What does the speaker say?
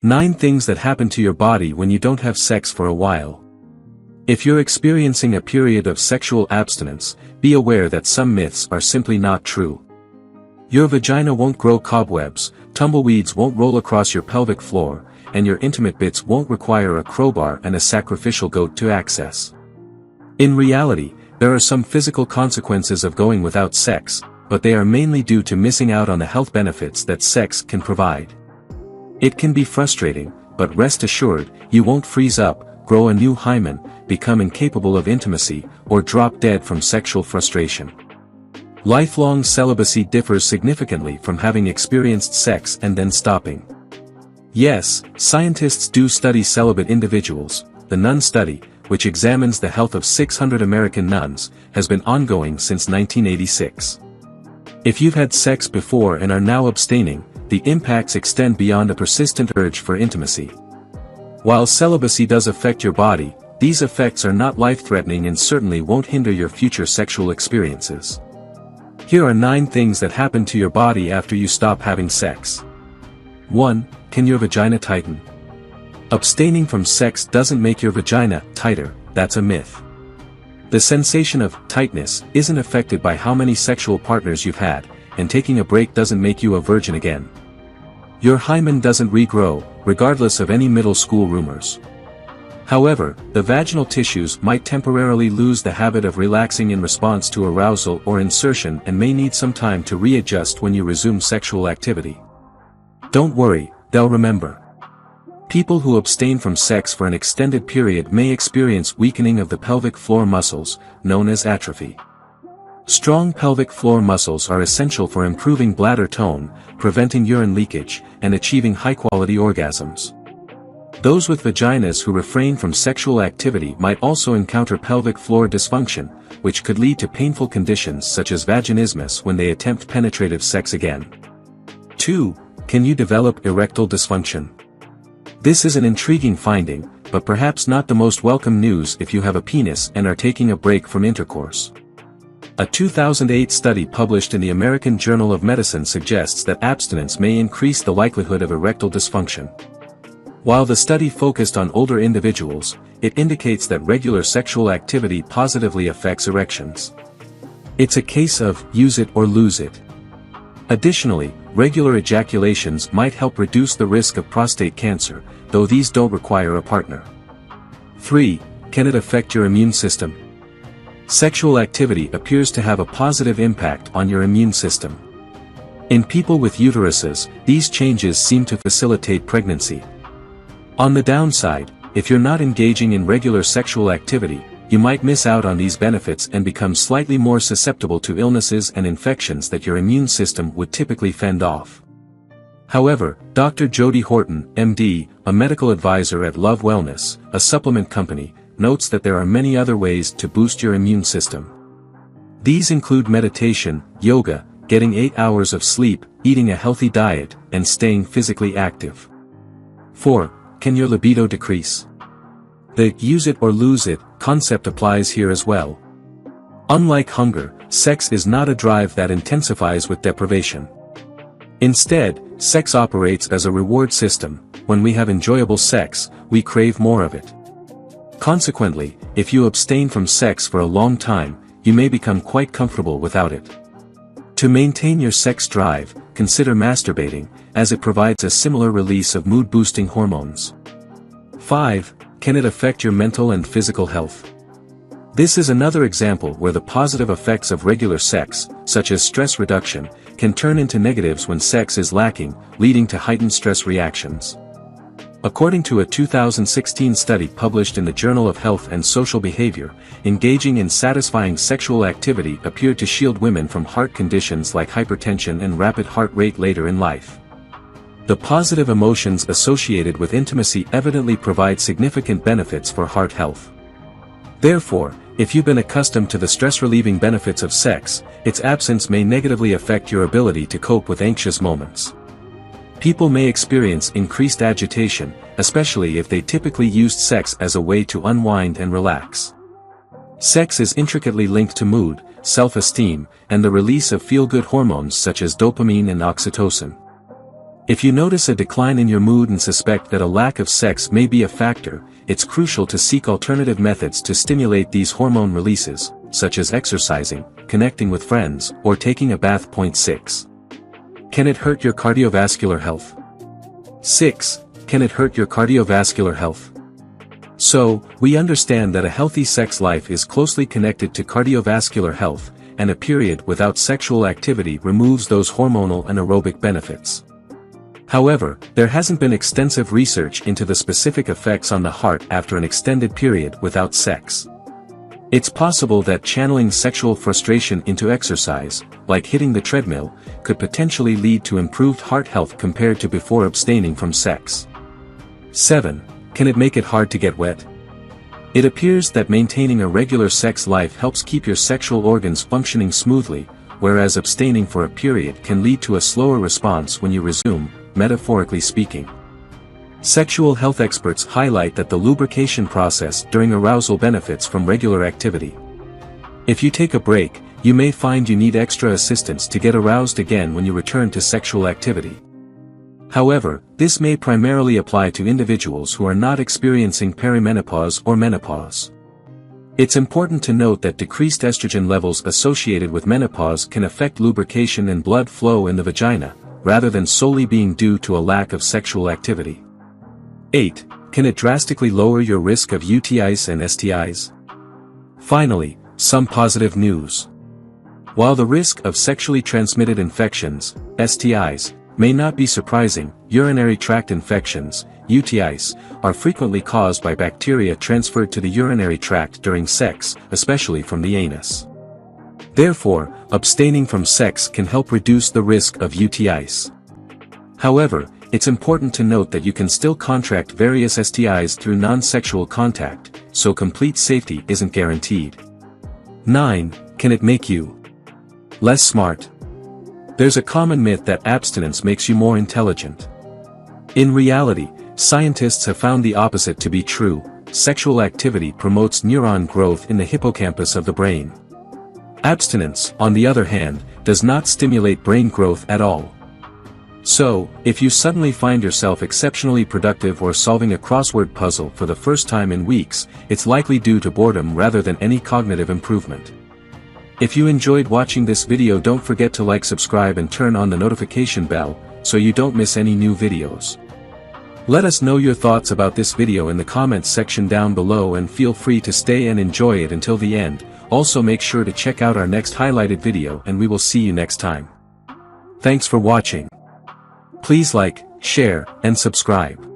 9 things that happen to your body when you don't have sex for a while. If you're experiencing a period of sexual abstinence, be aware that some myths are simply not true. Your vagina won't grow cobwebs, tumbleweeds won't roll across your pelvic floor, and your intimate bits won't require a crowbar and a sacrificial goat to access. In reality, there are some physical consequences of going without sex, but they are mainly due to missing out on the health benefits that sex can provide. It can be frustrating, but rest assured, you won't freeze up, grow a new hymen, become incapable of intimacy, or drop dead from sexual frustration. Lifelong celibacy differs significantly from having experienced sex and then stopping. Yes, scientists do study celibate individuals. The Nun Study, which examines the health of 600 American nuns, has been ongoing since 1986. If you've had sex before and are now abstaining, the impacts extend beyond a persistent urge for intimacy. While celibacy does affect your body, these effects are not life-threatening and certainly won't hinder your future sexual experiences. Here are 9 things that happen to your body after you stop having sex. 1. Can your vagina tighten? Abstaining from sex doesn't make your vagina tighter, that's a myth. The sensation of tightness isn't affected by how many sexual partners you've had, and taking a break doesn't make you a virgin again. Your hymen doesn't regrow, regardless of any middle school rumors. However, the vaginal tissues might temporarily lose the habit of relaxing in response to arousal or insertion and may need some time to readjust when you resume sexual activity. Don't worry, they'll remember. People who abstain from sex for an extended period may experience weakening of the pelvic floor muscles, known as atrophy. Strong pelvic floor muscles are essential for improving bladder tone, preventing urine leakage, and achieving high-quality orgasms. Those with vaginas who refrain from sexual activity might also encounter pelvic floor dysfunction, which could lead to painful conditions such as vaginismus when they attempt penetrative sex again. 2. Can you develop erectile dysfunction? This is an intriguing finding, but perhaps not the most welcome news if you have a penis and are taking a break from intercourse. A 2008 study published in the American Journal of Medicine suggests that abstinence may increase the likelihood of erectile dysfunction. While the study focused on older individuals, it indicates that regular sexual activity positively affects erections. It's a case of use it or lose it. Additionally, regular ejaculations might help reduce the risk of prostate cancer, though these don't require a partner. 3. Can it affect your immune system? Sexual activity appears to have a positive impact on your immune system. In people with uteruses, these changes seem to facilitate pregnancy. On the downside, if you're not engaging in regular sexual activity, you might miss out on these benefits and become slightly more susceptible to illnesses and infections that your immune system would typically fend off. However, Dr. Jody Horton, MD, a medical advisor at Love Wellness, a supplement company, notes that there are many other ways to boost your immune system. These include meditation, yoga, getting 8 hours of sleep, eating a healthy diet, and staying physically active. 4. Can your libido decrease? The use it or lose it concept applies here as well. Unlike hunger, sex is not a drive that intensifies with deprivation. Instead, sex operates as a reward system. When we have enjoyable sex, we crave more of it. Consequently, if you abstain from sex for a long time, you may become quite comfortable without it. To maintain your sex drive, consider masturbating, as it provides a similar release of mood-boosting hormones. 5. Can it affect your mental and physical health? This is another example where the positive effects of regular sex, such as stress reduction, can turn into negatives when sex is lacking, leading to heightened stress reactions. According to a 2016 study published in the Journal of Health and Social Behavior, engaging in satisfying sexual activity appeared to shield women from heart conditions like hypertension and rapid heart rate later in life. The positive emotions associated with intimacy evidently provide significant benefits for heart health. Therefore, if you've been accustomed to the stress-relieving benefits of sex, its absence may negatively affect your ability to cope with anxious moments. People may experience increased agitation, especially if they typically used sex as a way to unwind and relax. Sex is intricately linked to mood, self-esteem, and the release of feel-good hormones such as dopamine and oxytocin. If you notice a decline in your mood and suspect that a lack of sex may be a factor, it's crucial to seek alternative methods to stimulate these hormone releases, such as exercising, connecting with friends, or taking a bath. 6. Can it hurt your cardiovascular health? 6. Can it hurt your cardiovascular health? So, we understand that a healthy sex life is closely connected to cardiovascular health, and a period without sexual activity removes those hormonal and aerobic benefits. However, there hasn't been extensive research into the specific effects on the heart after an extended period without sex. It's possible that channeling sexual frustration into exercise, like hitting the treadmill, could potentially lead to improved heart health compared to before abstaining from sex. 7. Can it make it hard to get wet? It appears that maintaining a regular sex life helps keep your sexual organs functioning smoothly, whereas abstaining for a period can lead to a slower response when you resume, metaphorically speaking. Sexual health experts highlight that the lubrication process during arousal benefits from regular activity. If you take a break, you may find you need extra assistance to get aroused again when you return to sexual activity. However, this may primarily apply to individuals who are not experiencing perimenopause or menopause. It's important to note that decreased estrogen levels associated with menopause can affect lubrication and blood flow in the vagina, rather than solely being due to a lack of sexual activity. 8. Can it drastically lower your risk of UTIs and STIs? Finally, some positive news. While the risk of sexually transmitted infections, STIs, may not be surprising, urinary tract infections, UTIs, are frequently caused by bacteria transferred to the urinary tract during sex, especially from the anus. Therefore, abstaining from sex can help reduce the risk of UTIs. However, it's important to note that you can still contract various STIs through non-sexual contact, so complete safety isn't guaranteed. 9. Can it make you less smart? There's a common myth that abstinence makes you more intelligent. In reality, scientists have found the opposite to be true. Sexual activity promotes neuron growth in the hippocampus of the brain. Abstinence, on the other hand, does not stimulate brain growth at all. So, if you suddenly find yourself exceptionally productive or solving a crossword puzzle for the first time in weeks, it's likely due to boredom rather than any cognitive improvement. If you enjoyed watching this video, don't forget to like, subscribe and turn on the notification bell, so you don't miss any new videos. Let us know your thoughts about this video in the comments section down below, and feel free to stay and enjoy it until the end. Also make sure to check out our next highlighted video, and we will see you next time. Thanks for watching. Please like, share, and subscribe.